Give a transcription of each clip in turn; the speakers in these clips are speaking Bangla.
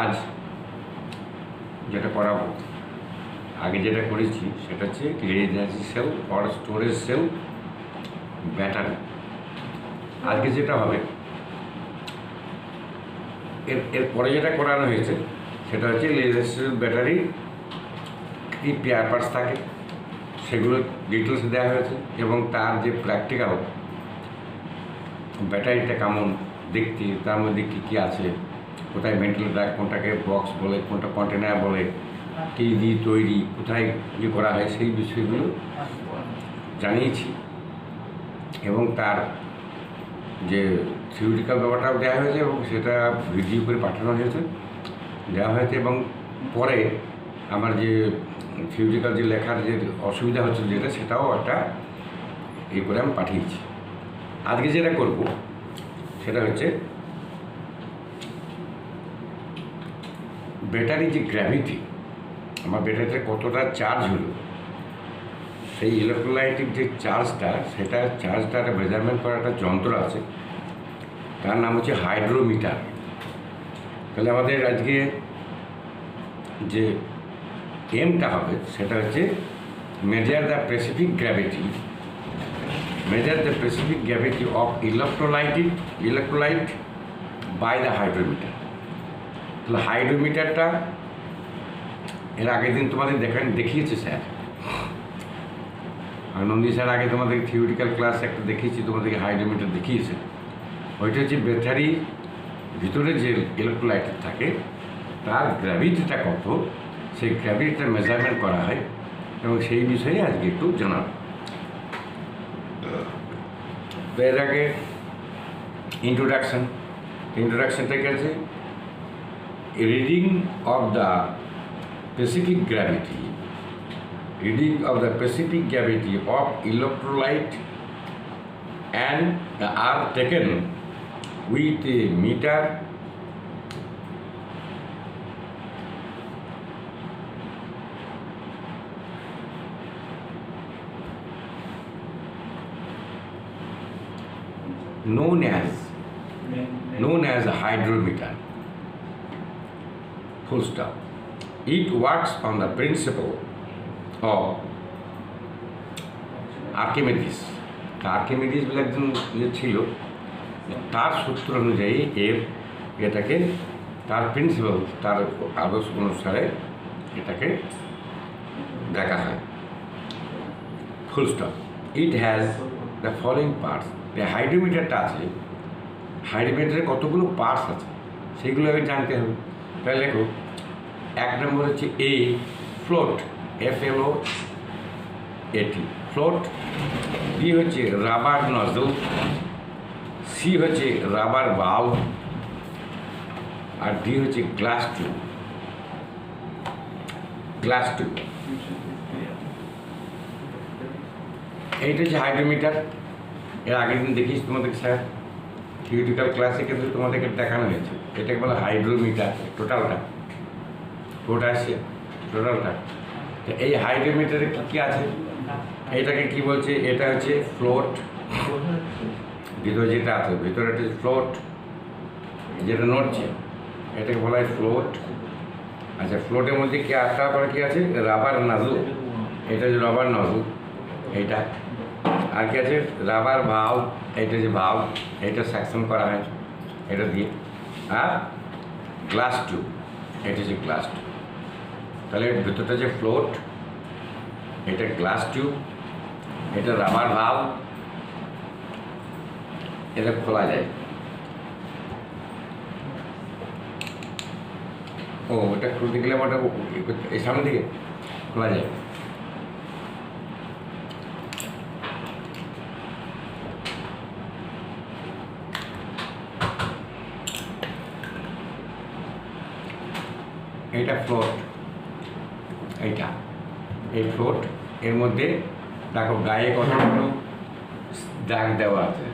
আজ যেটা করাবো, আগে যেটা করেছি সেটা হচ্ছে lead energy cell or storage cell battery. আজকে যেটা হবে এরপরে যেটা করানো হয়েছে সেটা হচ্ছে লিড এনার্জি সেল ব্যাটারি কী পেয়ার পার্টস থাকে সেগুলো ডিটেলস দেওয়া হয়েছে, এবং তার যে প্র্যাকটিক্যাল ব্যাটারিটা কেমন দেখতে, তার মধ্যে কী কী আছে, কোথায় ভেন্টিলেটর রাখ, কোনটাকে বক্স বলে, কোনটা কন্টেনার বলে, কী দিয়ে তৈরি, কোথায় কী করা হয়, সেই বিষয়গুলো জানিয়েছি। এবং তার যে থিওরিটিক্যাল ব্যাপারটাও দেওয়া হয়েছে এবং সেটা ভিডিও করে পাঠানো হয়েছে, দেওয়া হয়েছে। এবং পরে আমার যে থিওরিটিক্যাল যে লেখার যে অসুবিধা হচ্ছে যেটা, সেটাও একটা এই করে আমি পাঠিয়েছি। আজকে যেটা করব সেটা হচ্ছে ব্যাটারি যে গ্র্যাভিটি, আমার ব্যাটারিতে কতটা চার্জ হলো, সেই ইলেকট্রোলাইটিক যে চার্জটা, সেটা চার্জটা মেজারমেন্ট করার একটা যন্ত্র আছে, তার নাম হচ্ছে হাইড্রোমিটার। তাহলে আমাদের আজকে যে এমটা হবে সেটা হচ্ছে measure the specific gravity, measure the specific gravity of electrolyte by the hydrometer. তাহলে হাইড্রোমিটারটা এর আগের দিন তোমাদের দেখিয়েছে স্যার, আর নন্দী স্যার আগে তোমাদের থিওরিটিক্যাল ক্লাস একটা দেখিয়েছি, তোমাদেরকে হাইড্রোমিটার দেখিয়েছে। ওইটা হচ্ছে ব্যাটারির ভিতরে যে ইলেকট্রোলাইট থাকে তার গ্র্যাভিটিটা কত, সেই গ্র্যাভিটিটা মেজারমেন্ট করা হয়, এবং সেই বিষয়ে আজকে একটু জানাবো। তো এর আগে ইন্ট্রোডাকশনটা কি আছে, reading of the specific gravity of electrolyte and are taken with a meter known as a hydrometer. Full stop. It works on the principle of Archimedes. Archimedes বলে একজন ছিল, তার সূত্র অনুযায়ী এটাকে তার প্রিন্সিপাল, তার আদর্শ অনুসারে এটাকে দেখা হয়। Full stop. It has the following parts. যে হাইড্রোমিটারটা আছে, হাইড্রোমিটারে কতগুলো পার্টস আছে সেইগুলো আগে জানতে হবে। তাহলে দেখো, এক নম্বর হচ্ছে এ ফ্লোট, FLOAT ফ্লোট। বি হচ্ছে রাবার নজল, সি হচ্ছে রাবার বাল্ব, আর ডি হচ্ছে গ্লাস টিউব। এইটা হচ্ছে হাইড্রোমিটার। এর আগের দিন দেখিস তোমাদের স্যার থিওরিটিক্যাল ক্লাসে কিন্তু তোমাদেরকে দেখানো হয়েছে, এটাকে বলে হাইড্রোমিটার। টোটালটা তো এই হাইড্রোমিটারে কী কী আছে, এইটাকে কি বলছে, এটা হচ্ছে ফ্লোট। ভিতরে যেটা আছে, ভিতরে একটা ফ্লোট যেটা নড়ছে, এটাকে বলা হয় ফ্লোট। আচ্ছা, ফ্লোটের মধ্যে কি তারপরে কী আছে, রাবার নাজল, এটা হচ্ছে রাবার নজল এইটা। আর কি আছে, রাবার ভাল্ব, এইটা যে ভাল্ব, এটা সেকশন করা হয় এটা দিয়ে। আর গ্লাস টিউব, এটা হচ্ছে গ্লাস টিউব। তাহলে ভিতরটা যে ফ্লোট, এটা গ্লাস টিউব, এটা রাবার ভাল্ব, এটা খোলা যায়। ও ওটা খুলতে গেলে ওটা এই সামনে দিকে খোলা যায়। এইটা ফ্লোট, এই ফ্লোট। এর মধ্যে দেখো গায়ে কতগুলো দাগ দেওয়া আছে।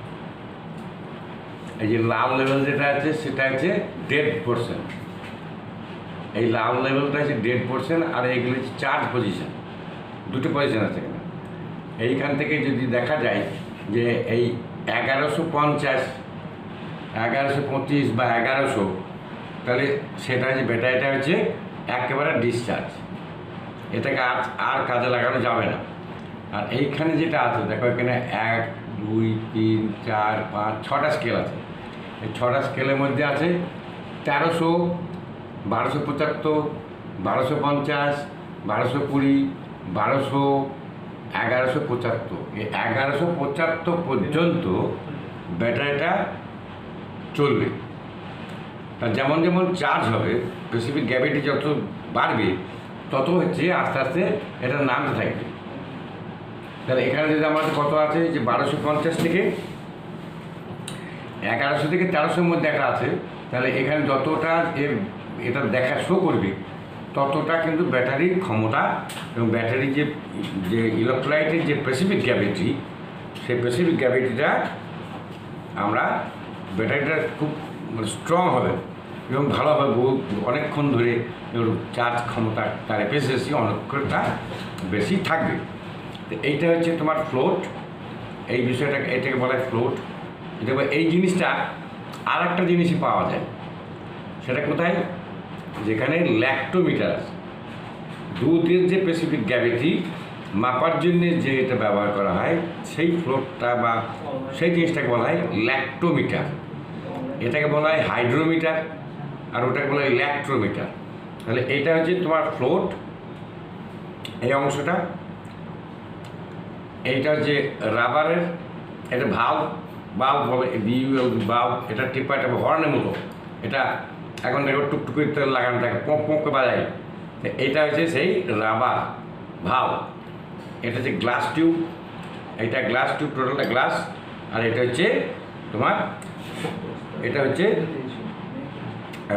এই যে লাল লেভেল যেটা আছে সেটা হচ্ছে ডেড পোর্শন, এই লাল লেভেলটা হচ্ছে ডেড পোর্শন, আর এইগুলো হচ্ছে চার্জ পজিশন। দুটো পজিশন আছে এখানে। এইখান থেকে যদি দেখা যায় যে এই 1150, 1125 বা 1100 তাহলে সেটা হচ্ছে ব্যাটারিটা হচ্ছে একেবারে ডিসচার্জ, এটাকে আর কাজে লাগানো যাবে না। আর এইখানে যেটা আছে দেখো, এখানে 1 2 3 4 5 6টা স্কেল আছে। এই 6টা স্কেলের মধ্যে আছে 1300, 1275, 1250, 1220, 1200, 1175। এই 1175 পর্যন্ত ব্যাটারিটা চলবে। তার যেমন যেমন চার্জ হবে, স্পেসিফিক গ্র্যাভিটি যত বাড়বে তত হচ্ছে আস্তে আস্তে এটা নামতে থাকবে। তাহলে এখানে যদি আমাদের কত আছে যে 1250 থেকে 1100 থেকে 1300-র মধ্যে একটা আছে, তাহলে এখানে যতটা এটা দেখা শো করবে ততটা কিন্তু ব্যাটারির ক্ষমতা এবং ব্যাটারির যে ইলেকট্রোলাইটের যে স্পেসিফিক গ্র্যাভিটি, সেই স্পেসিফিক গ্র্যাভিটিটা আমরা ব্যাটারিটা খুব স্ট্রং হবে এবং ভালোভাবে অনেকক্ষণ ধরে চার্জ ক্ষমতা তার এফিসিয়েন্সি অনেকটা বেশি থাকবে। তো এইটা হচ্ছে তোমার ফ্লোট, এই বিষয়টাকে এটাকে বলা হয় ফ্লোট। এটা এই জিনিসটা আর একটা জিনিসই পাওয়া যায়, সেটা কোথায়? যেখানে ল্যাক্টোমিটার আছে। দুধের যে স্পেসিফিক গ্র্যাভিটি মাপার জন্য যে এটা ব্যবহার করা হয়, সেই ফ্লোটটা বা সেই জিনিসটাকে বলা হয় ল্যাক্টোমিটার। এটাকে বলা হয় হাইড্রোমিটার, আর ওটাকে বলা হয় ল্যাক্টোমিটার। তাহলে এটা হচ্ছে তোমার ফ্লোট, এই অংশটা। এইটা হচ্ছে রাবারের, এটা বাল্ব বলে, বাল্ব। এটা টিপা, এটা হর্নের মতো। এটা এখন দেখো টুকটুক করে লাগানো থাকে, পঁক পঁক বাজায়। এটা হচ্ছে সেই রাবার ভাল্ব। এটা হচ্ছে গ্লাস টিউব, এটা গ্লাস টিউব, টোটালটা গ্লাস। আর এটা হচ্ছে তোমার, এটা হচ্ছে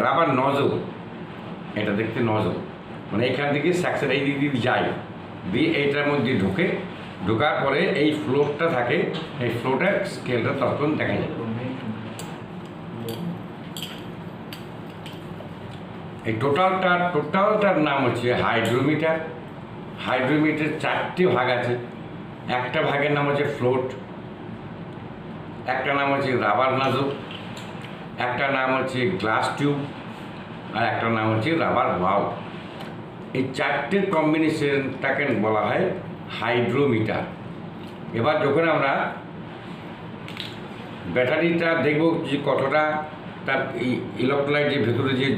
রাবার নজল। এটা দেখতে নজল, মানে এখান থেকে সাকসেস এই দিক দিয়ে যায়, দিয়ে এইটার মধ্যে ঢোকার পরে এই ফ্লোটটা থাকে, এই ফ্লোটের স্কেলটা তখন দেখা যায়। এই টোটালটার নাম হচ্ছে হাইড্রোমিটার। হাইড্রোমিটার 4টে ভাগ আছে। একটা ভাগের নাম হচ্ছে ফ্লোট, একটা নাম হচ্ছে রাবার নাজল, একটা নাম হচ্ছে গ্লাস টিউব, আর একটা নাম হচ্ছে রাবার ভাল্ব। এই 4টের কম্বিনেশনটাকে বলা হয় হাইড্রোমিটার। এবার যখন আমরা ব্যাটারিটা দেখব যে কতটা তার ইলেকট্রোলাইট যে ভেতরে যে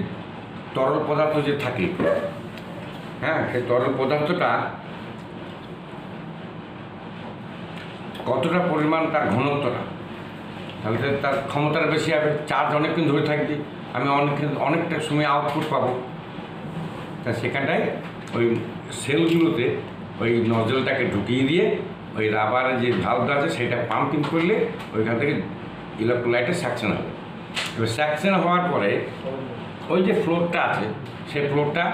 তরল পদার্থ যে থাকে, হ্যাঁ, সেই তরল পদার্থটা কতটা পরিমাণ তার ঘনত্বটা, তাহলে তার ক্ষমতাটা বেশি হবে, চার্জ অনেকক্ষণ ধরে থাকবে, আমি অনেকটা সময় আউটপুট পাবো। তা সেখানটায় ওই সেলগুলোতে ওই নজলটাকে ঢুকিয়ে দিয়ে ওই রাবারের যে ভাল্বটা আছে সেটা পাম্পিং করলে ওইখান থেকে ইলেকট্রোলাইটে সাকশন হবে। এবার সাকশন হওয়ার পরে ওই যে ফ্লোরটা আছে, সেই ফ্লোরটা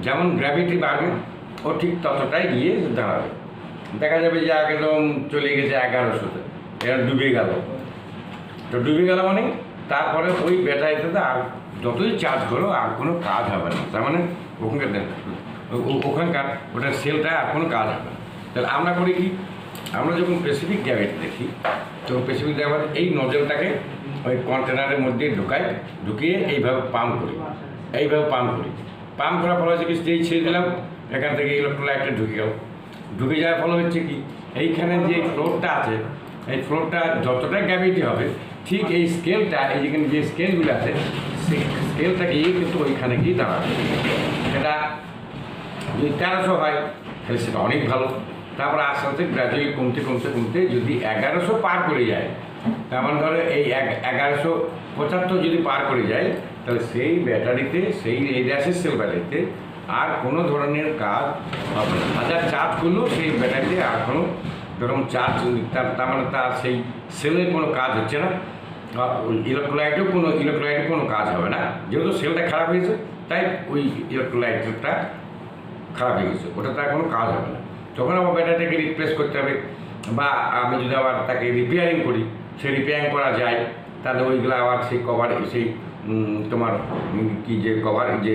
যেমন গ্র্যাভিটি বাড়বে ও ঠিক ততটাই গিয়ে দাঁড়াবে। দেখা যাবে যে একদম চলে গেছে 1100-তে, এটা ডুবে গেল। তো ডুবে গেল মানে তারপরে ওই ব্যাটারিটাতে আর যতই চার্জ করো আর কোনো কাজ হবে না। তার মানে ওখানকার ওটার সেলটা আর কোনো কাজ হবে না। তাহলে আমরা করি কি, আমরা যখন স্পেসিফিক গ্র্যাভিটি দেখি তখন স্পেসিফিক গ্র্যাভিটি এই নজলটাকে ওই কন্টেনারের মধ্যে ঢুকিয়ে এইভাবে পাম্প করি। পাম্প করার ফলে হচ্ছে কি, যেই ছেড়ে দিলাম এখান থেকে ইলেকট্রোলাইটটা ঢুকে যাওয়ার ফলে হচ্ছে কি, এইখানে যে ফ্লোরটা আছে, এই ফ্লোরটা যতটা গ্র্যাভিটি হবে ঠিক এই স্কেলটা, এই যেখানে যে স্কেলগুলো আছে সেই স্কেলটা গিয়ে কিন্তু ওইখানে গিয়ে দাঁড়াবে। সেটা যদি 1300 হয় তাহলে সেটা অনেক ভালো। তারপরে আস্তে আস্তে গ্র্যাজুয়ালি কমতে যদি 1100 পার করে যায়, তেমন ধরো এই 1175 যদি পার করে যায়, তাহলে সেই ব্যাটারিতে, সেই রেডিয়াসের সেল ব্যাটারিতে আর কোনো ধরনের কাজ হবে না। হাজার চার্জ করলেও সেই ব্যাটারিতে আর কোনো ধরুন চার্জ, তার মানে তার সেই সেলের কোনো কাজ হচ্ছে না, ইলেকট্রোলাইটেও কোনো কাজ হবে না। যেহেতু সেলটা খারাপ হয়েছে তাই ওই ইলেকট্রোলাইটটা খারাপ হয়ে গেছে, ওটা তার কোনো কাজ হবে না। তখন আমার ব্যাটারিটাকে রিপ্লেস করতে হবে, বা আমি যদি আবার তাকে রিপেয়ারিং করি, সে রিপেয়ারিং করা যায়, তাহলে ওইগুলো আবার সেই কভার, সেই তোমার কি যে কভার, যে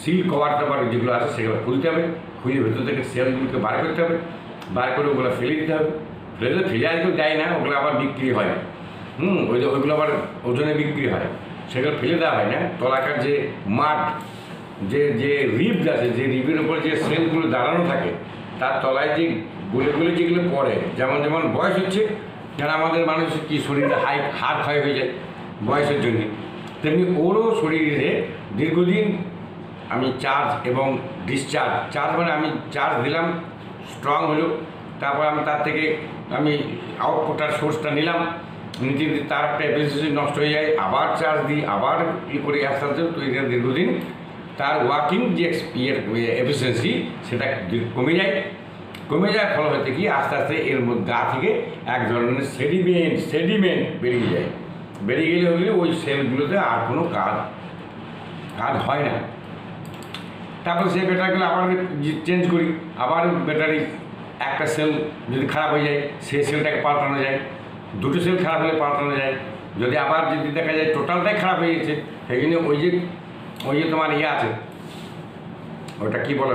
সিল কভার টভার যেগুলো আছে সেগুলো খুলতে হবে, খুলে ভেতর থেকে সেলগুলোকে বার করতে হবে, বার করে ওগুলো ফেলে দিতে হবে। ফেলে আর কেউ দেয় না, ওগুলো আবার বিক্রি হয়। ওইগুলো আবার ওজনে বিক্রি হয়, সেগুলো ফেলে দেওয়া হয় না, তলাকার যে মাঠ, যে যে রিব আছে, যে রিবের উপর যে সেলগুলো দাঁড়ানো থাকে, তার তলায় যে গলে গলে যেগুলো পড়ে, যেমন যেমন বয়স হচ্ছে, যেন আমাদের মানুষের কি শরীরে হাড় ক্ষয় হয়ে যায় বয়সের জন্য, তেমনি ওরও শরীরে দীর্ঘদিন আমি চার্জ এবং চার্জ মানে আমি চার্জ দিলাম, স্ট্রং হলো, তারপর আমি তার থেকে আমি আউটপুটার সোর্সটা নিলাম, নিতে নিতে তার একটা এফিসিয়েন্সি নষ্ট হয়ে যায়, আবার চার্জ দিই, আবার ই করে আস্তে আস্তে, তো এটা দীর্ঘদিন তার ওয়ার্কিং যে এফিসিয়েন্সি সেটা কমে যাওয়ার ফল হতে কি আস্তে আস্তে এর গা থেকে এক ধরনের সেডিমেন্ট বেরিয়ে যায়, বেরিয়ে গেলে ওই সেলগুলোতে আর কোনো কাজ হয় না। তারপর সেই ব্যাটারিগুলো আবার চেঞ্জ করি, আবার ব্যাটারি একটা সেল যদি খারাপ হয়ে যায় সেই সেলটাকে পাল্টানো যায়, দুটো সেল খারাপ হলে পাল্টানো যায়, যদি আবার যদি দেখা যায় টোটালটাই খারাপ হয়ে গেছে, সেই জন্য ওই যে তোমার ইয়ে আছে, ওটা কী বলে,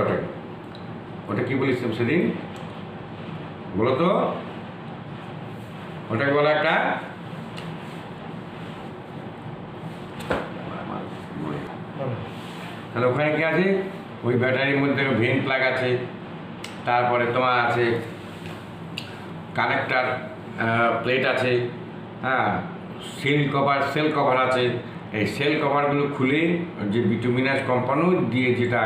ওটা কী বলিস সেদিন বলো তো, ওটাকে বলো একটা তাহলে ওখানে কী আছে, ওই ব্যাটারির মধ্যে ভেন প্লাগ আছে, তারপরে তোমার আছে কানেক্টার প্লেট আছে, হ্যাঁ, সেল কভার আছে। এই সেল কভারগুলো খুলে যে বিটুমিনাস কম্পাউন্ড দিয়ে যেটা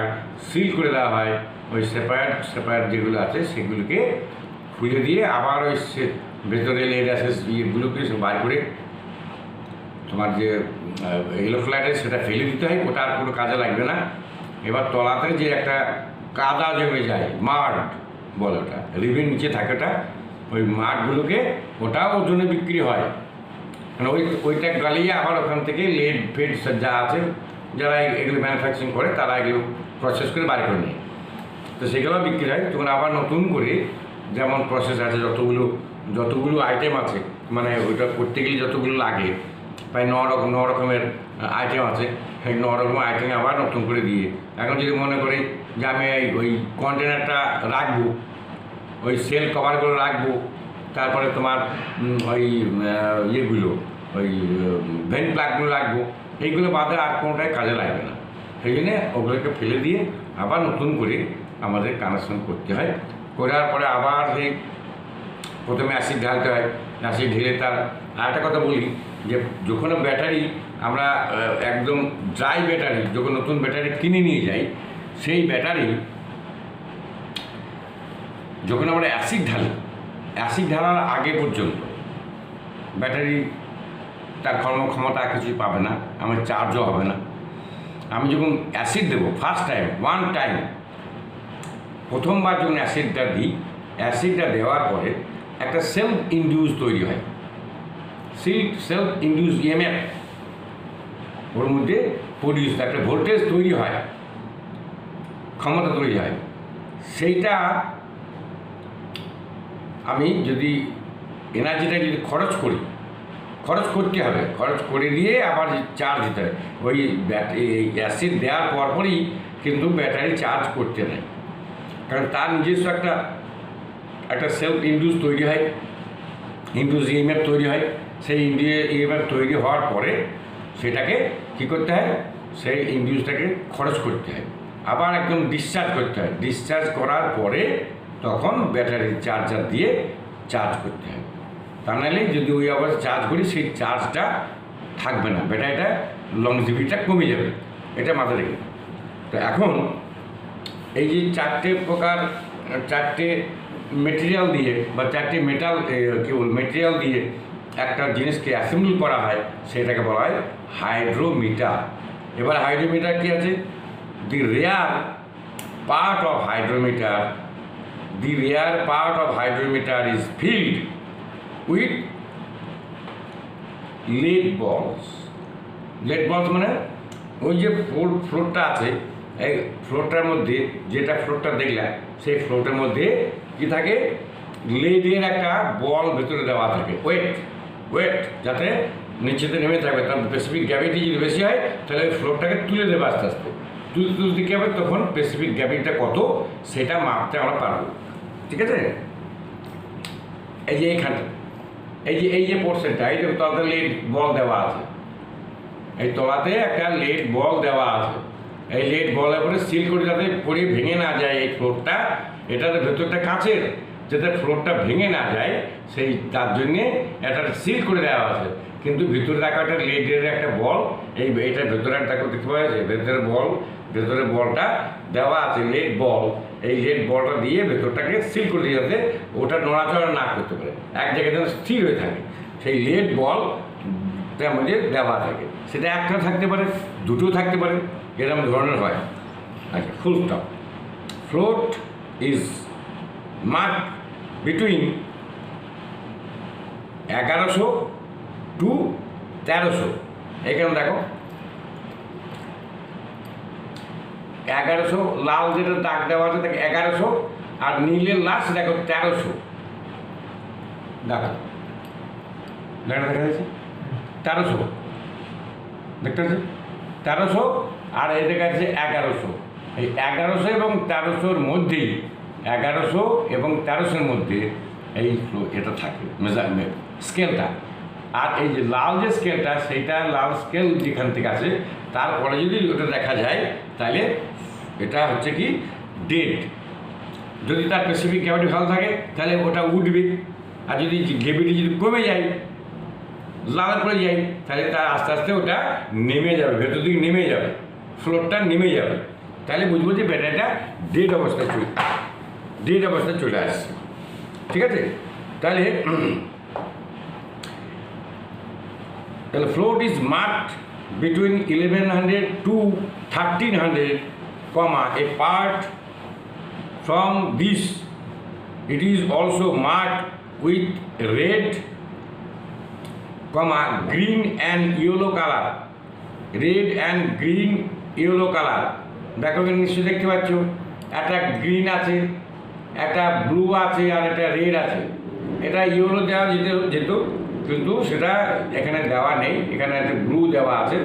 সিল করে দেওয়া হয়, ওই সেপারেট যেগুলো আছে সেগুলোকে খুলে দিয়ে আবার ওই ভেতরে লেড আছে ইয়েগুলোকে বার করে তোমার যে ইলেকট্রোলাইট সেটা ফেলে দিতে হয়, ওটা আর কোনো কাজে লাগবে না। এবার তলাতে যে একটা কাদা জমে যায়, মাড বলে ওটা, রিবের নিচে থাকে ওটা, ওই মাঠগুলোকে ওটাও ওর জন্য বিক্রি হয়, মানে ওইটা গালিয়ে আবার ওখান থেকে লেড ফেড যা আছে, যারা এগুলো ম্যানুফ্যাকচারিং করে তারা এগুলো প্রসেস করে বার করে নেয়, তো সেগুলো বিক্রি হয়। তখন আবার নতুন করে যেমন প্রসেস আছে, যতগুলো আইটেম আছে, মানে ওইটা করতে গেলে যতগুলো লাগে, প্রায় 9 রকমের আইটেম আছে, সেই 9 রকম আইটেম আবার নতুন করে দিয়ে, এখন যদি মনে করি যে আমি ওই কন্টেনারটা রাখবো, ওই সেল কভারগুলো রাখবো, তারপরে তোমার ওই ইয়েগুলো, ওই ভেন প্লাগগুলো রাখবো, এইগুলো বাদে আর কোনোটাই কাজে লাগবে না। সেই জন্যে ওগুলোকে ফেলে দিয়ে আবার নতুন করে আমাদের কানেকশন করতে হয়। করার পরে আবার সেই প্রথমে অ্যাসিড ঢালতে হয়, অ্যাসিড ঢেলে তার আর একটা কথা বলি যে যখন ব্যাটারি আমরা একদম ড্রাই ব্যাটারি, যখন নতুন ব্যাটারি কিনে নিয়ে যাই, সেই ব্যাটারি যখন আমরা অ্যাসিড ঢালার আগে পর্যন্ত ব্যাটারি তার কর্মক্ষমতা কিছুই পাবে না, আমার চার্জও হবে না। আমি যখন অ্যাসিড দেবো ফার্স্ট টাইম, প্রথমবার যখন অ্যাসিডটা দিই, অ্যাসিডটা দেওয়ার পরে একটা সেলফ ইনডিউস তৈরি হয়, সেলফ ইনডিউস ইএমএফ ওর মধ্যে প্রডিউস, একটা ভোল্টেজ তৈরি হয়, ক্ষমতা তৈরি হয়। সেইটা আমি যদি এনার্জিটা যদি খরচ করতে হবে, খরচ করে দিয়ে আবার চার্জ দিতে হবে। ওই অ্যাসিড দেওয়ার পরপরই কিন্তু ব্যাটারি চার্জ করতে নেই, কারণ তার নিজস্ব একটা সেলফ ইনডিউস তৈরি হয়, ইনডিউস ইএমএফ তৈরি হয়। সেই ইএমএফ তৈরি হওয়ার পরে সেটাকে কী করতে হয়, সেই ইনডিউসটাকে খরচ করতে হয়, আবার একদম ডিসচার্জ করতে হয়। ডিসচার্জ করার পরে তখন ব্যাটারির চার্জার দিয়ে চার্জ করতে হয়, তা নাহলে যদি ওই আবার চার্জ করি সেই চার্জটা থাকবে না, ব্যাটারিটা লংজিভিটিটা কমে যাবে, এটা মাথায় রেখে। তো এখন এই যে চারটে মেটেরিয়াল দিয়ে বা চারটে মেটেরিয়াল দিয়ে একটা জিনিসকে অ্যাসেম্বল করা হয়, সেটাকে বলা হয় হাইড্রোমিটার। এবার হাইড্রোমিটার কী আছে, the rear part of hydrometer is filled with lead balls মানে ওই যে ফ্লোরটা আছে, এই ফ্লোরটার মধ্যে যেটা ফ্লোরটা দেখলাম, সেই ফ্লোরটার মধ্যে কী থাকে, লেডের একটা বল ভেতরে দেওয়া থাকে, ওয়েট যাতে নিচেতে নেমে থাকবে, তার স্পেসিফিক গ্র্যাভিটি যদি বেশি হয় তাহলে ওই ফ্লোরটাকে তুলে দেবে আস্তে আস্তে, তুলতে কী হবে, তখন স্পেসিফিক গ্র্যাভিটিটা কত সেটা মাপতে আমরা পারবো। ঠিক আছে, এই যে এইখানটা, এই যে পোর্শনটা, এই যে তলাতে লিড বল দেওয়া আছে, এই তলাতে একটা লেড বল দেওয়া আছে, এই লেড বলের পরে সিল করে যাতে পড়ে ভেঙে না যায় এই ফ্লোরটা, এটাতে ভেতরটা কাঁচের, যাতে ফ্লোরটা ভেঙে না যায় সেই তার জন্যে একটা সিল করে দেওয়া আছে। কিন্তু ভিতরে রাখা একটা লেডের একটা বল, এইটার ভেতরে একটা দেখতে পাওয়া যাচ্ছে, ভেতরে বলটা দেওয়া আছে লেড বল, এই লেড বলটা দিয়ে ভেতরটাকে সিল করে দিয়ে যাতে ওটা নড়াচড়া না করতে পারে, এক জায়গায় যেন স্থির হয়ে থাকে, সেই লেড বল তার মধ্যে দেওয়া থাকে। সেটা একটা থাকতে পারে, দুটো থাকতে পারে, এরকম ধরনের হয়। আচ্ছা, full stop. Float is mark between 1100 to 1300। এখানে দেখো 1100 লাল যেটা দাগ দেওয়া আছে দেখো 1100, আর নীলের লাস্ট দেখো 1300। দেখো দেখা যাচ্ছে 1300, দেখতে পাচ্ছি 1300, আর এই দেখা যাচ্ছে 1100। এই 1100 এবং 1300-র মধ্যেই, 1100 এবং 1300-র মধ্যে এই এটা থাকে স্কেলটা। আর এই যে লাল যে স্কেলটা, সেইটা লাল স্কেল যেখান থেকে আছে তারপরে যদি ওটা দেখা যায় তাহলে এটা হচ্ছে কি ডেড। যদি তার স্পেসিফিক গ্র্যাভিটি ভালো থাকে তাহলে ওটা উঠবে, আর যদি গ্র্যাভিটি যদি কমে যায়, লাল করে যায়, তাহলে তার আস্তে আস্তে ওটা নেমে যাবে, ভেতর দিকে নেমে যাবে, ফ্লোরটা নেমে যাবে, তাহলে বুঝবো যে ব্যাটারিটা ডেড অবস্থায় চলে আসছে। ঠিক আছে, তাহলে float is marked between 1100 to 1300, a part from this it is also marked with red, green and yellow color, দেখো নিশ্চয়ই দেখতে পাচ্ছ, একটা গ্রিন আছে, একটা ব্লু আছে, আর একটা রেড আছে। এটা ইয়েলো দেওয়া যেত কিন্তু সেটা এখানে দেওয়া নেই, এখানে একটা ব্লু দেওয়া আছে,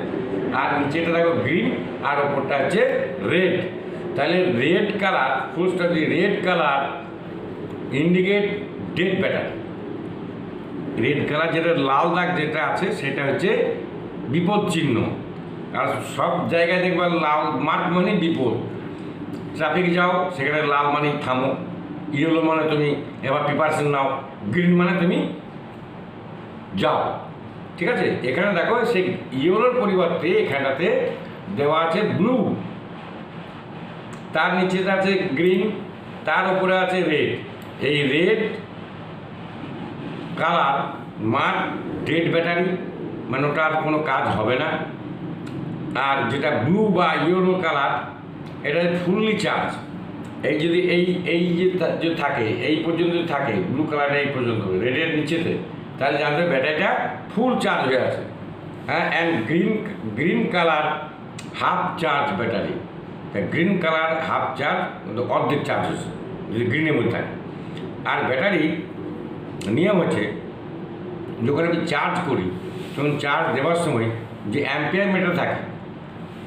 আর নিচেটা দেখো গ্রিন, আর ওপরটা হচ্ছে রেড। তাহলে রেড কালার, ফুলটা যদি red colour indicate dead battery. Red colour যেটা লাল দাগ যেটা আছে সেটা হচ্ছে বিপদ চিহ্ন। আর সব জায়গায় দেখবা লাল মার্ক মানে বিপদ। ট্রাফিকে যাও, সেখানে লাল মানে থামো, ইয়েলো মানে তুমি এবার প্রিপারেশন নাও, গ্রিন মানে তুমি যাও। ঠিক আছে, এখানে দেখো সেই ইয়েলোর পরিবর্তে এখানটাতে দেওয়া আছে ব্লু, তার নিচেতে আছে গ্রিন, তার উপরে আছে রেড। এই red colour mark dead battery, মানে ওটার কোনো কাজ হবে না। আর যেটা ব্লু বা ইয়েলো কালার, এটা ফুললি চার্জ। এই যদি এই যে থাকে, এই পর্যন্ত থাকে ব্লু কালারটা এই পর্যন্ত, রেডের নিচেতে, তাহলে জানতে ব্যাটারিটা ফুল চার্জ হয়ে আছে। হ্যাঁ, and green colour half charge battery. Green colour half charge, অর্ধেক চার্জ হচ্ছে যদি গ্রিনের মধ্যে থাকে। আর ব্যাটারি নিয়ম হচ্ছে, যখন আমি চার্জ করি তখন চার্জ দেওয়ার সময় যে অ্যাম্পিয়ার মিটার থাকে,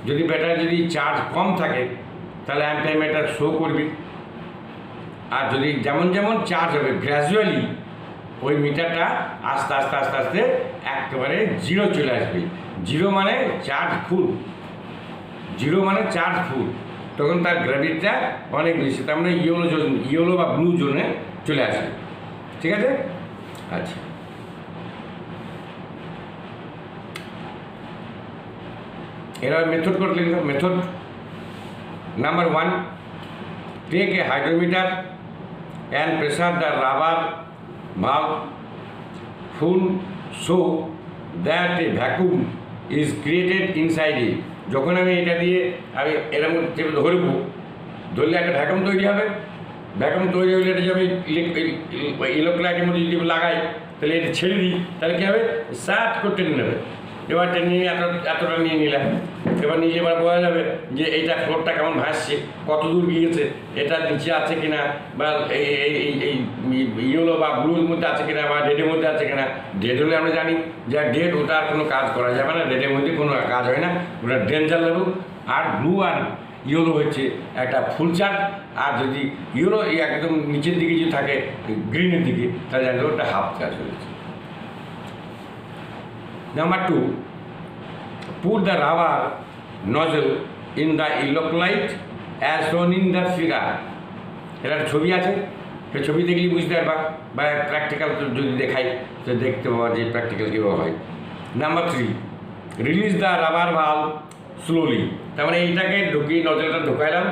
যদি ব্যাটারি যদি চার্জ কম থাকে তাহলে অ্যাম্পিয়ার মিটার শো করবে। আর যদি যেমন যেমন চার্জ হবে গ্র্যাজুয়ালি ওই মিটারটা আস্তে আস্তে আস্তে আস্তে একেবারে জিরো চলে আসবে। জিরো মানে চার্জ ফুল, তখন তার গ্র্যাভিটিটা অনেক বেশি, তার মানে ইয়েলো বা ব্লু জোনে চলে আসবে। ঠিক আছে, আচ্ছা। এবার মেথড করে লিখলাম। Method number 1, take a hydrometer and pressure the rubber valve full so that a vacuum is created inside it। যখন আমি এটা দিয়ে আমি এরকম ধরলে একটা ভ্যাকুম তৈরি হবে। ভ্যাকুম তৈরি হলে এটা যদি আমি ইলেকট্রোলাইটের মধ্যে যদি লাগাই, তাহলে এটা ছেড়ে দিই, তাহলে কী হবে, সাট করে টেনে নেবে। এবার টেনে নিয়ে এতটা নিয়ে নিলাম, এবার নিয়ে এবার বোঝা যাবে যে এইটা ফ্লোরটা কেমন ভাসছে, কত দূর গিয়েছে, এটা নিচে আছে কিনা, বা এই ইয়েলো বা ব্লুর মধ্যে আছে কিনা, বা রেডের মধ্যে আছে কিনা। ডেড হলে আমরা জানি যে ডেড, ওটা আর কোনো কাজ করা যাবে না, রেডের মধ্যে কোনো কাজ হয় না, ওটা ডেঞ্জার লেভেল। আর ব্লু আর ইয়েলো হচ্ছে একটা ফুল চার্জ, আর যদি ইয়েলো একদম নিচের দিকে যদি থাকে গ্রিনের দিকে, তাহলে জানলে ওটা হাফ চার্জ হয়েছে। Number 2, put the rubber nozzle in the electrolyte as শোন ইন দ্য ফিগার। এটা একটা ছবি আছে, সেই ছবি দেখলেই বুঝতে পারবা, বা প্র্যাকটিক্যাল যদি দেখাই তো দেখতে পাবা যে প্র্যাকটিক্যাল কীভাবে হয়। Number 3, release the rubber valve slowly. তার মানে এইটাকে ঢুকিয়ে নজলটা ঢুকাইলাম,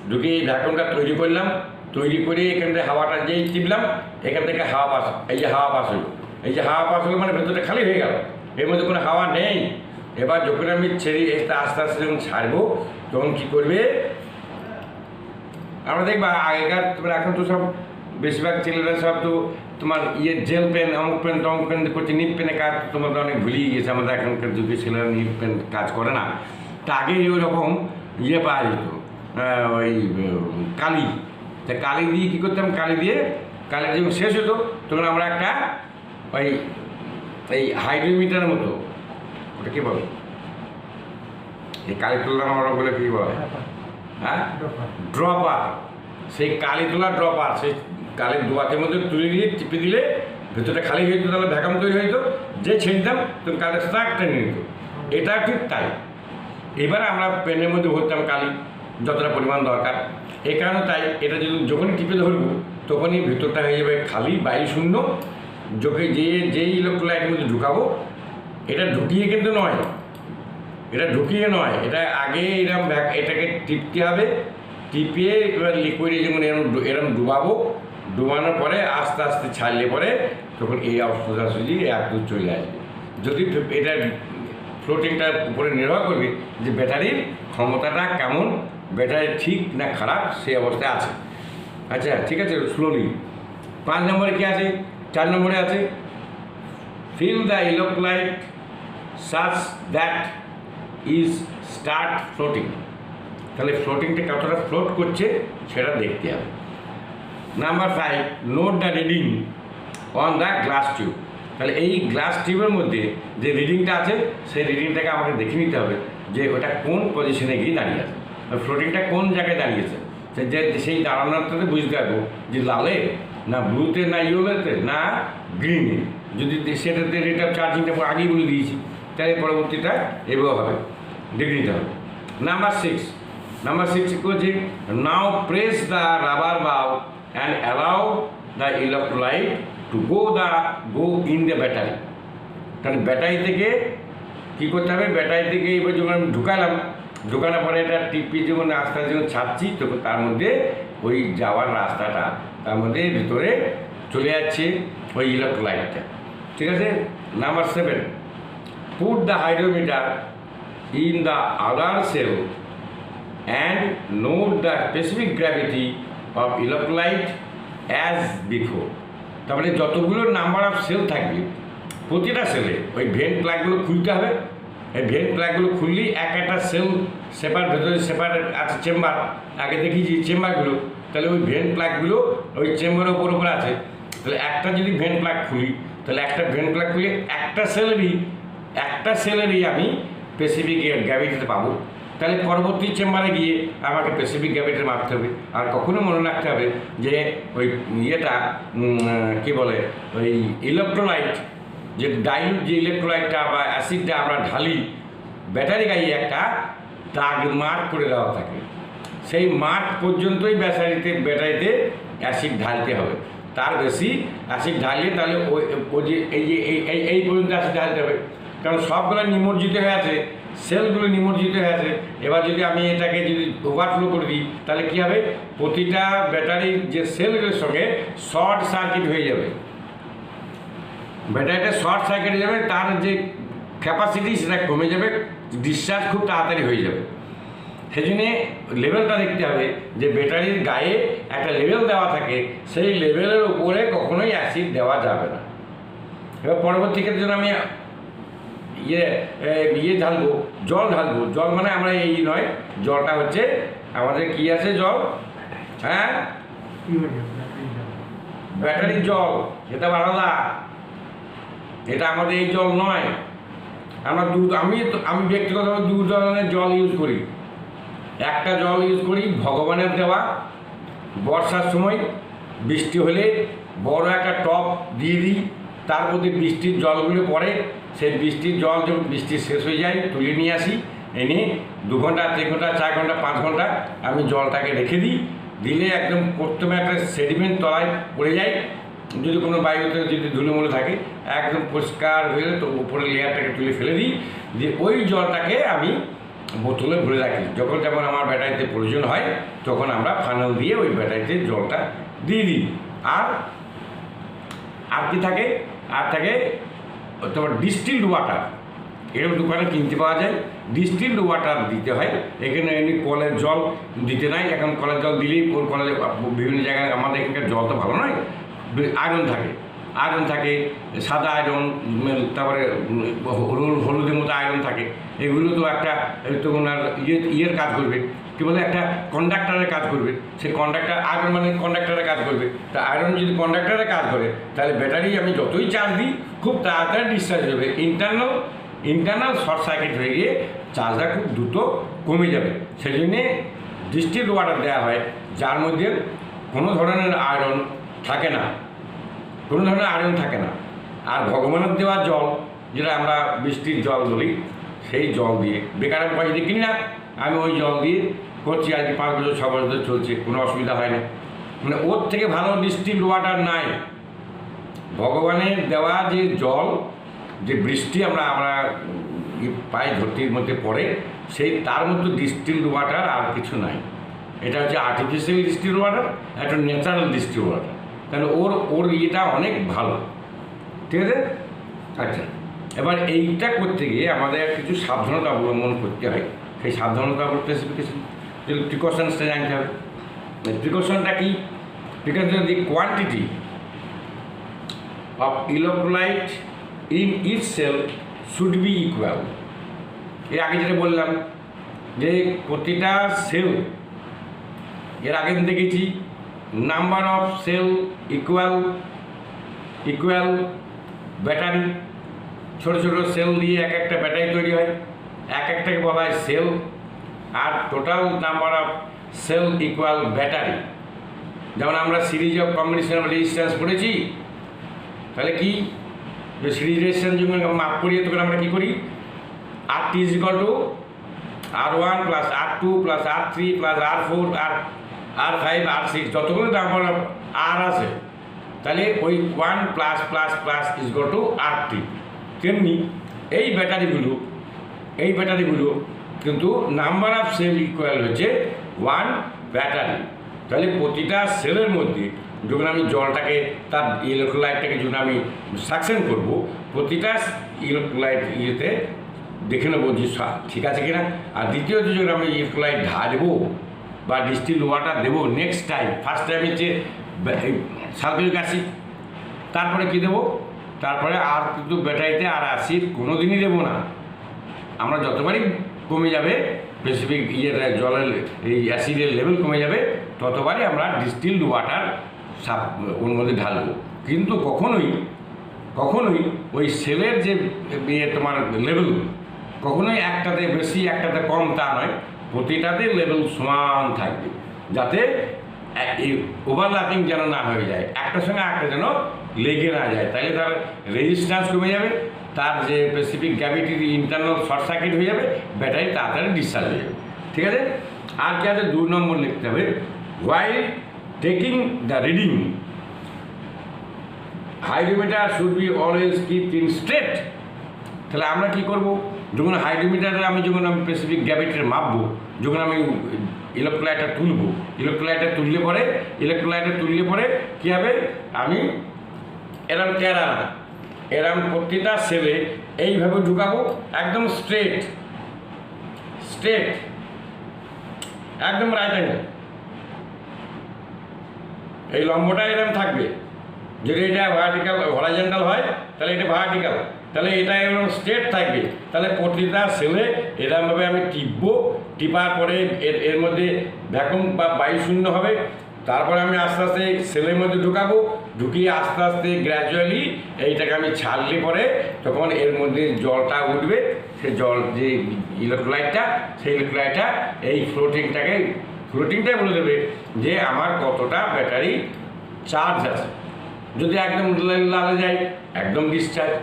ঢুকিয়ে এই ভ্যাকুমটা তৈরি করলাম, তৈরি করে এখান থেকে হাওয়াটা যেই টিপলাম এখান থেকে হাওয়া পাস, এই যে হাওয়া পাস হলো, এই যে হাওয়া পাস হলো মানে ভেতরটা খালি হয়ে গেল, এর মধ্যে কোনো হাওয়া নেই। এবার যখন আমি ছেড়ে আস্তে আস্তে যখন ছাড়বো তখন কী করবে, আমরা দেখবা আগেকার তোমার, এখন তো সব বেশিরভাগ ছেলেরা সব তো তোমার জেল পেন, অমুক পেন তমুক পেন করছে, নিপ পেনে কাজ তোমাদের অনেক ভুলিয়ে গেছে। আমাদের এখনকার যুগে ছেলেরা নিপ পেন কাজ করে না। তা আগে ওই রকম পাওয়া যেত, ওই কালি, তা কালি দিয়ে কী করতাম, কালি যখন শেষ হতো তখন আমরা একটা ওই হাইড্রোমিটারের মতো, ওটা কী বলো, এই কালি তুললাম আমরা বলে কী বলে, হ্যাঁ, ড্রপার। সেই কালি তোলা ড্রপার, সেই কালির দোয়াতের মধ্যে তুলে দিয়ে টিপে দিলে ভেতরটা খালি হয়ে যেত, তাহলে ভ্যাকাম তৈরি হয়ে যেত, যে ছেড়ে দিতাম তখন কালির স্ট্রাক টেনে নিত। এটা ঠিক তাই। এবারে আমরা পেনের মধ্যে ভরতাম কালি যতটা পরিমাণ দরকার, এই কারণে তাই এটা যদি যখনই টিপে ধরবো তখনই ভেতরটা হয়ে যাবে খালি, বায়ু শূন্য। যখন যেই ইলেকট্রোলাইটের মধ্যে ঢুকাবো, এটা ঢুকিয়ে কিন্তু নয়, এটা আগে এটাকে টিপতে হবে, টিপিয়ে এবার লিকুইডে যেমন এরকম ডুবাবো, ডুবানোর পরে আস্তে আস্তে ছাড়লে পরে তখন এই সোজাসুজি এক দূর চলে আসবে। যদি এটা ফ্লোটিংটার উপরে নির্ভর করবে যে ব্যাটারির ক্ষমতাটা কেমন, ব্যাটারি ঠিক না খারাপ সেই অবস্থায় আছে। আচ্ছা ঠিক আছে, স্লোলি। 5 নম্বরে কী আছে, 4 নম্বরে আছে fill the electrolyte such that is start floating. তাহলে ফ্লোটিংটা কতটা ফ্লোট করছে সেটা দেখতে হবে। Number 5, note the reading on the glass tube. তাহলে এই গ্লাস টিউবের মধ্যে যে রিডিংটা আছে সেই রিডিংটাকে আমাকে দেখে নিতে হবে যে ওটা কোন পজিশনে গিয়ে দাঁড়িয়ে আছে, ফ্লোটিংটা কোন জায়গায় দাঁড়িয়েছে। সেই দাঁড়ানোটাতে বুঝতে পারবো যে লালে না ব্লুতে না ইয়েলোতে না গ্রিনে। যদি সেটাতে রেট অফ চার্জিংটা আগেই বলে দিয়েছি, তাহলে পরবর্তীটা এভাবে হবে, দেখে নিতে হবে। নাম্বার 6 করছে now press the rubber valve and allow the electrolyte to go in the battery. তাহলে ব্যাটারি থেকে কী করতে হবে, ব্যাটারি থেকে এবার যখন আমি ঢুকানোর পরে এটা টিপি যখন আস্তে আস্তে যখন ছাড়ছি তখন তার মধ্যে ওই যাওয়ার রাস্তাটা তার মধ্যে ভিতরে চলে যাচ্ছে ওই ইলেকট্রোলাইটটা। ঠিক আছে। Number 7, put the hydrometer in the other cell and note the specific gravity of electrolyte as before. তার মানে যতগুলো নাম্বার অফ সেল থাকবে প্রতিটা সেলে ওই ভেন্ট প্লাগগুলো খুলতে হবে। এই ভেন্ট প্লাগগুলো খুললেই একটা সেল ভেতরে আছে চেম্বার, আগে দেখিয়েছি চেম্বারগুলো। তাহলে ওই ভেন্ট প্লাগগুলো ওই চেম্বারের উপর আছে। তাহলে একটা যদি ভেন্ট প্লাগ খুলি তাহলে একটা ভেন্ট প্লাগ খুলে একটা সেলেরই আমি স্পেসিফিক গ্র্যাভিটিতে পাবো। তাহলে পরবর্তী চেম্বারে গিয়ে আমাকে স্পেসিফিক গ্র্যাভিটি মাপতে হবে। আর কখনো মনে রাখতে হবে যে ওই কী বলে ওই ইলেকট্রোলাইট যে ডাইলুট যে ইলেকট্রোলাইটটা বা অ্যাসিডটা আমরা ঢালি ব্যাটারি গায়ে একটা দাগ মার্ক করে দেওয়া থাকে, সেই মার্ক পর্যন্তই ব্যাটারিতে অ্যাসিড ঢালতে হবে। তার বেশি অ্যাসিড ঢাললে তাহলে ওই যে এই পর্যন্ত অ্যাসিড ঢালতে হবে, কারণ সবগুলো নিমজ্জিত হয়ে আছে, সেলগুলো নিমজ্জিত হয়ে আছে। এবার যদি আমি এটাকে যদি ওভারফ্লো করে দিই তাহলে কী হবে, প্রতিটা ব্যাটারির যে সেলগুলোর সঙ্গে শর্ট সার্কিট হয়ে যাবে, ব্যাটারিটা শর্ট সার্কিট হয়ে যাবে, তার যে ক্যাপাসিটি সেটা কমে যাবে, ডিসচার্জ খুব তাড়াতাড়ি হয়ে যাবে। সেই জন্যে লেভেলটা দেখতে হবে যে ব্যাটারির গায়ে একটা লেভেল দেওয়া থাকে, সেই লেভেলের উপরে কখনোই অ্যাসিড দেওয়া যাবে না। এবার পরবর্তী ক্ষেত্রে যখন আমি ঢালবো, জল মানে আমরা এই নয়, জলটা হচ্ছে আমাদের কি আছে জল, হ্যাঁ ব্যাটারির জল, এটা আলাদা, এটা আমাদের এই জল নয়। আমরা আমি ব্যক্তিগতভাবে 2 ধরনের জল ইউজ করি। একটা জল ইউজ করি ভগবানের দেওয়া, বর্ষার সময় বৃষ্টি হলে বড় একটা টব দিয়ে দিই, তার মধ্যে বৃষ্টির জলগুলো পড়ে, সেই বৃষ্টির জল যখন বৃষ্টি শেষ হয়ে যায় তুলে নিয়ে আসি, এনে 2 ঘন্টা 3 ঘন্টা 4 ঘন্টা 5 ঘন্টা আমি জলটাকে রেখে দিই। দিলে একদম প্রথমে একটা সেডিমেন্ট তলায় পড়ে যায়, যদি কোনো বায়ুতে যদি ধুলোমুলো থাকে একদম পরিষ্কার হয়ে তো উপরে লেয়ারটাকে তুলে ফেলে দিই। দিয়ে ওই জলটাকে আমি বোতলে ভরে রাখি, যখন যেমন আমার ব্যাটারিতে প্রয়োজন হয় তখন আমরা ফানেল দিয়ে ওই ব্যাটারিতে জলটা দিয়ে দিই। আর কি থাকে, আর থাকে তোমার ডিস্টিলড ওয়াটার, এরকম দোকানে কিনতে পাওয়া যায়। ডিস্টিলড ওয়াটার দিতে হয়, এখানে এমনি কলের জল দিতে নাই। এখন কলের জল দিলেই ওর কলের বিভিন্ন জায়গায় আমাদের এখানকার জল তো ভালো নয়, আয়রন থাকে, সাদা আয়রন, তারপরে হলুদের মতো আয়রন থাকে। এগুলো তো একটা তোমার ইয়ের কাজ করবে, কী বলে, একটা কন্ডাক্টারের কাজ করবে। সেই কন্ডাক্টার আয়রন মানে কন্ডাক্টারের কাজ করবে। তা আয়রন যদি কন্ডাক্টারের কাজ করে তাহলে ব্যাটারি আমি যতই চার্জ দিই খুব তাড়াতাড়ি ডিসচার্জ হবে, ইন্টারনাল শর্ট সার্কিট হয়ে গিয়ে চার্জটা খুব দ্রুত কমে যাবে। সেই জন্যে ডিস্টিলড ওয়াটার দেওয়া হয়, যার মধ্যে কোনো ধরনের আয়রন থাকে না, আর ভগবানের দেওয়া জল, যেটা আমরা বৃষ্টির জল বলি, সেই জল দিয়ে বেকার আমি পয়সা দিয়ে কিনি না, আমি ওই জল দিয়ে করছি। আজকে 5 বছর 6 বছর ধরে চলছে, কোনো অসুবিধা হয় না। মানে ওর থেকে ভালো ডিস্টিলড ওয়াটার নাই। ভগবানের দেওয়া যে জল, যে বৃষ্টি আমরা পাই, ধরতির মধ্যে পড়ে, সেই তার মধ্যে ডিস্টিলড ওয়াটার আর কিছু নাই। এটা হচ্ছে আর্টিফিশিয়াল ডিস্টিলড ওয়াটার, একটা ন্যাচারাল ডিস্টিলড ওয়াটার। তাহলে ওর ইয়েটা অনেক ভালো, ঠিক আছে। আচ্ছা, এবার এইটা করতে গিয়ে আমাদের কিছু সাবধানতা অবলম্বন করতে হয়। সেই সাবধানতা স্পেসিফিকেশন, প্রিকশনসটা জানতে হবে। প্রিকশনটা কি? Precaution the quantity of electrolyte in each cell should be equal. এর আগে যেটা বললাম যে প্রতিটা সেল, এর আগে দেখেছি number of cell equal battery. ছোটো ছোটো সেল দিয়ে এক একটা ব্যাটারি তৈরি হয়, এক একটাকে বলা হয় সেল। আর total number of cell equal battery. যেমন আমরা series of combination of resistance পড়েছি, তাহলে কি যে সিরিজ রেজিস্ট্যান্স যখন মাপ করি তখন আমরা কী করি, R T is equal to R1 plus R2 plus R3 plus R4 R5 R6 যতগুলো নাম্বার অফ আর আছে, তাহলে ওই 1 plus plus plus is equal to R3। তেমনি এই ব্যাটারিগুলো কিন্তু নাম্বার অফ সেল ইকুয়াল হচ্ছে 1 ব্যাটারি। তাহলে প্রতিটা সেলের মধ্যে যখন আমি জলটাকে, তার ইলেকট্রোলাইটটাকে যখন আমি সাকশন করব, প্রতিটা ইলেকট্রোলাইট ইয়েতে দেখে নেবো যে ঠিক আছে কিনা। আর দ্বিতীয়ত যখন আমি ইলেকট্রোলাইট ঢালবো বা ডিস্টিলড ওয়াটার দেবো নেক্সট টাইম, ফার্স্ট টাইম হচ্ছে সালফিউরিক অ্যাসিড, তারপরে কী দেবো, তারপরে আর কিন্তু ব্যাটারিতে আর অ্যাসিড কোনো দিনই দেবো না। আমরা যতবারই কমে যাবে স্পেসিফিক জলের এই অ্যাসিডের লেভেল কমে যাবে, ততবারই আমরা ডিস্টিলড ওয়াটার ওর মধ্যে ঢালবো। কিন্তু কখনোই ওই সেলের যে তোমার লেভেল কখনোই একটাতে বেশি একটাতে কম তা নয়, প্রতিটাতে লেভেল সমান থাকবে, যাতে ওভারল্যাপিং যেন না হয়ে যায়, একটার সঙ্গে একটা যেন লেগে না যায়। তাহলে তার রেজিস্ট্যান্স কমে যাবে, তার যে স্পেসিফিক গ্র্যাভিটির ইন্টারনাল শর্ট সার্কিট হয়ে যাবে, ব্যাটারি তাড়াতাড়ি ডিসচার্জ হয়ে যাবে, ঠিক আছে। আর কি আছে, 2 নম্বর লিখতে হবে, while taking the reading hydrometer should be always keep in straight. তাহলে আমরা কী করবো, যখন হাইড্রোমিটারে আমি স্পেসিফিক গ্র্যাভিটির মাপবো, যখন আমি ইলেকট্রোলাইটটা তুললে পরে কী হবে, আমি এরম প্রতিটা সেলে এইভাবে ঢুকাবো, একদম স্ট্রেট একদম রাইট অ্যাঙ্গেল, এই লম্বটা এরকম থাকবে। যদি এটা হরাইজন্টাল হয় তাহলে এটা ভার্টিক্যাল, তাহলে এটা এরকম স্ট্রেট থাকবে। তাহলে প্রতিটা সেলে এরকমভাবে আমি টিপার পরে এর মধ্যে ভ্যাকুম বা বায়ু শূন্য হবে। তারপরে আমি আস্তে আস্তে সেলের মধ্যে ঢুকিয়ে আস্তে আস্তে গ্র্যাজুয়ালি এইটাকে আমি ছাড়লে পরে তখন এর মধ্যে জলটা উঠবে। সে জল যে ইলেকট্রোলাইটটা, সেই ইলেকট্রোলাইটটা এই ফ্লোটিংটাই বলে দেবে যে আমার কতটা ব্যাটারি চার্জ আছে। যদি একদম লালে যায় একদম ডিসচার্জ,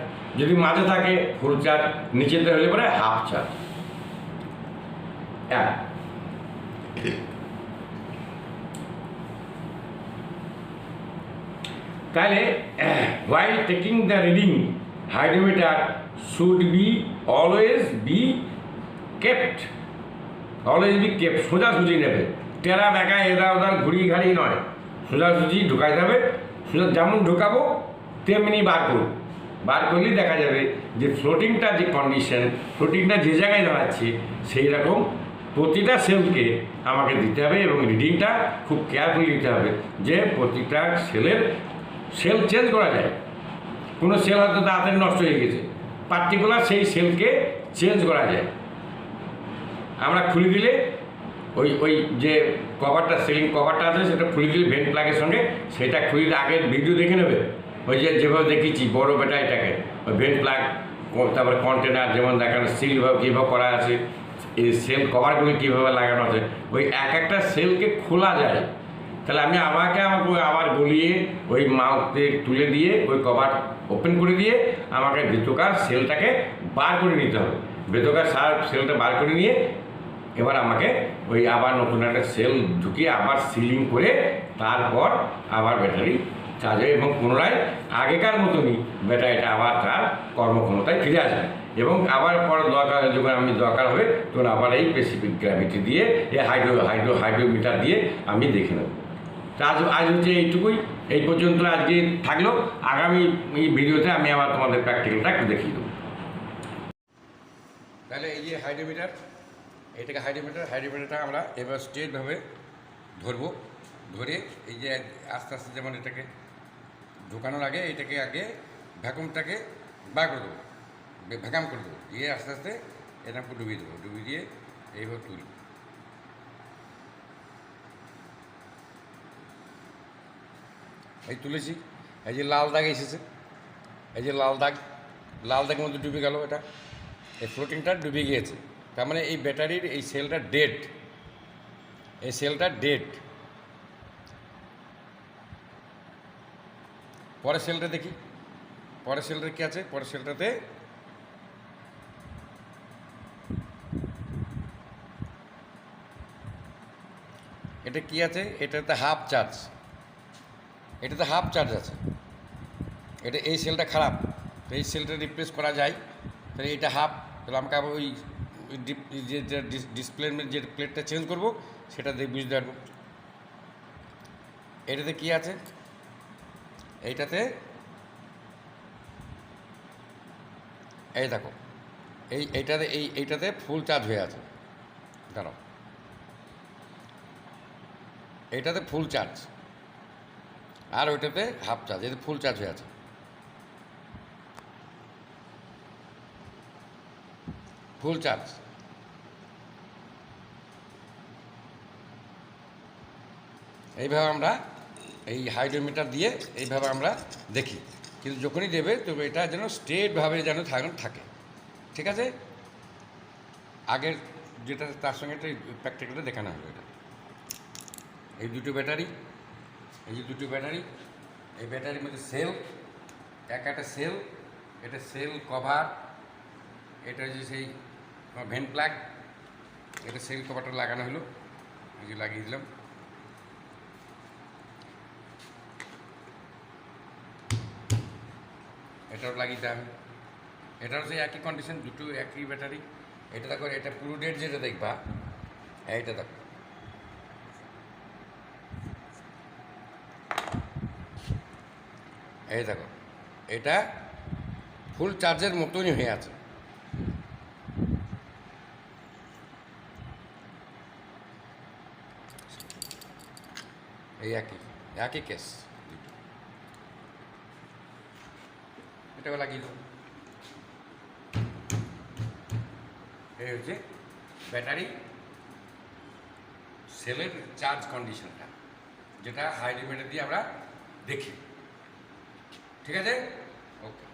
যদি মাঝে থাকে ফুল চার্জ, নিচেতে হলে পরে হাফ চার্জ। তাহলে while taking the reading, hydrometer should be always be kept সোজাসুজি নেবে, টেরা বেঁকা এদা ওদার ঘুড়ি ঘাড়ি নয়, সোজাসুজি ঢুকাই যাবে। সোজা যেমন ঢুকাবো তেমনি বার করলেই দেখা যাবে যে ফ্লোটিংটা যে কন্ডিশন, ফ্লোটিংটা যে জায়গায় দাঁড়াচ্ছে সেই রকম প্রতিটা সেলকে আমাকে দিতে হবে এবং রিডিংটা খুব কেয়ারফুলি দিতে হবে যে প্রতিটা সেল চেঞ্জ করা যায়। কোনো সেল হয়তো তাড়াতাড়ি নষ্ট হয়ে গেছে, পার্টিকুলার সেই সেলকে চেঞ্জ করা যায়। আমরা খুলে দিলে ওই যে কভারটা, সিলিং কভারটা আছে সেটা খুলে দিলে ভেন্ট প্লাগের সঙ্গে সেটা খুলে আগের ভিডিও দেখে নেবে। ওই যেভাবে দেখিয়েছি বড় ব্যাটারিটাকে, ওই ভেন্ট প্লাগ, তারপরে কন্টেনার যেমন দেখানো, সিলভাবে কীভাবে করা আছে, এই সেল কভারগুলো কীভাবে লাগানো আছে, ওই একটা সেলকে খোলা যায়। তাহলে আমাকে আবার গলিয়ে ওই মাউথে তুলে দিয়ে ওই কভার ওপেন করে দিয়ে আমাকে ভেতরকার সেলটাকে বার করে নিতে হবে। ভেতরকার সেলটা বার করে নিয়ে এবার আমাকে ওই আবার নতুন একটা সেল ঢুকিয়ে আবার সিলিং করে তারপর আবার ব্যাটারি চার্জ হবে এবং পুনরায় আগেকার মতনই ব্যাটারিটা আবার তার কর্মক্ষমতায় ফিরে আসবে এবং আবার পরে যখন দরকার হবে তখন আবার এই স্পেসিফিক গ্র্যাভিটি দিয়ে এই হাইড্রোমিটার দিয়ে আমি দেখে নেব। তা আজ হচ্ছে এইটুকুই, এই পর্যন্ত আজকে থাকলো। আগামী ভিডিওতে আমি আবার তোমাদের প্র্যাকটিক্যালটা একটু দেখিয়ে দেবো। তাহলে এই যে এটাকে হাইড্রোমিটারটা আমরা এবার স্ট্রেটভাবে ধরবো, ধরে এই যে আস্তে আস্তে যেমন এটাকে ঢোকানোর আগে এটাকে আগে ভ্যাকুমটাকে বার করে দেবো, ভ্যাকাম করে দেবো, দিয়ে আস্তে আস্তে এরকম ডুবিয়ে দেবো, ডুবিয়ে দিয়ে এইভাবে তুলি। এই তুলেছি, এই যে লাল দাগ এসেছে, এই যে লাল দাগের মধ্যে ডুবে গেল, এটা এই ফ্লোটিংটা ডুবে গিয়েছে। তার মানে এই ব্যাটারির এই সেলটা ডেড, এই সেলটা ডেড। পরের সেলটা দেখি, পরের সেলটা কী আছে, পরের সেলটাতে এটা কি আছে, এটাতে হাফ চার্জ, এটাতে হাফ চার্জ আছে। এটা এই সেলটা খারাপ, তো এই সেলটা রিপ্লেস করা যায়। তাহলে এটা হাফ, তাহলে আমাকে আবার ওই যে ডিসপ্লে যে প্লেটটা চেঞ্জ করবো সেটা দিয়ে বুঝতে পারবো। এটাতে কি আছে, এইটাতে এই দেখো এইটাতে ফুল চার্জ হয়ে আছে, দাঁড়াও, এইটাতে ফুল চার্জ আর ওইটাতে হাফ চার্জ, এতে ফুল চার্জ হয়ে আছে। ফুল চার্জ এইভাবে আমরা এই হাইড্রোমিটার দিয়ে এইভাবে আমরা দেখি, কিন্তু যখনই দেবে তবে এটা যেন স্ট্রেটভাবে যেন থাকে, ঠিক আছে। আগের যেটা তার সঙ্গে একটা প্র্যাকটিক্যালটা দেখানো হবে। এটা এই দুটো ব্যাটারি, এই যে দুটো ব্যাটারি, এই ব্যাটারির মধ্যে সেল, একটা সেল, এটা সেল কভার, এটা হচ্ছে সেই ভেন্ট প্লাগ, এটা সেল কভারটা লাগানো হলো, এই যে লাগিয়ে দিলাম। এটাও লাগিয়ে দিতে হবে, এটাও সেই একই কন্ডিশন, দুটো একই ব্যাটারি। এটা দেখো, এটা পুরো ডেট যেটা দেখবা, এইটা দেখো, এই দেখো, এটা ফুল চার্জের মতনই হয়ে আছে। এই একই কেস, এটাও লাগিয়ে দেবো। এই হচ্ছে ব্যাটারি সেলের চার্জ কন্ডিশনটা, যেটা হাইড্রোমিটার দিয়ে আমরা দেখি, ঠিক আছে। ওকে।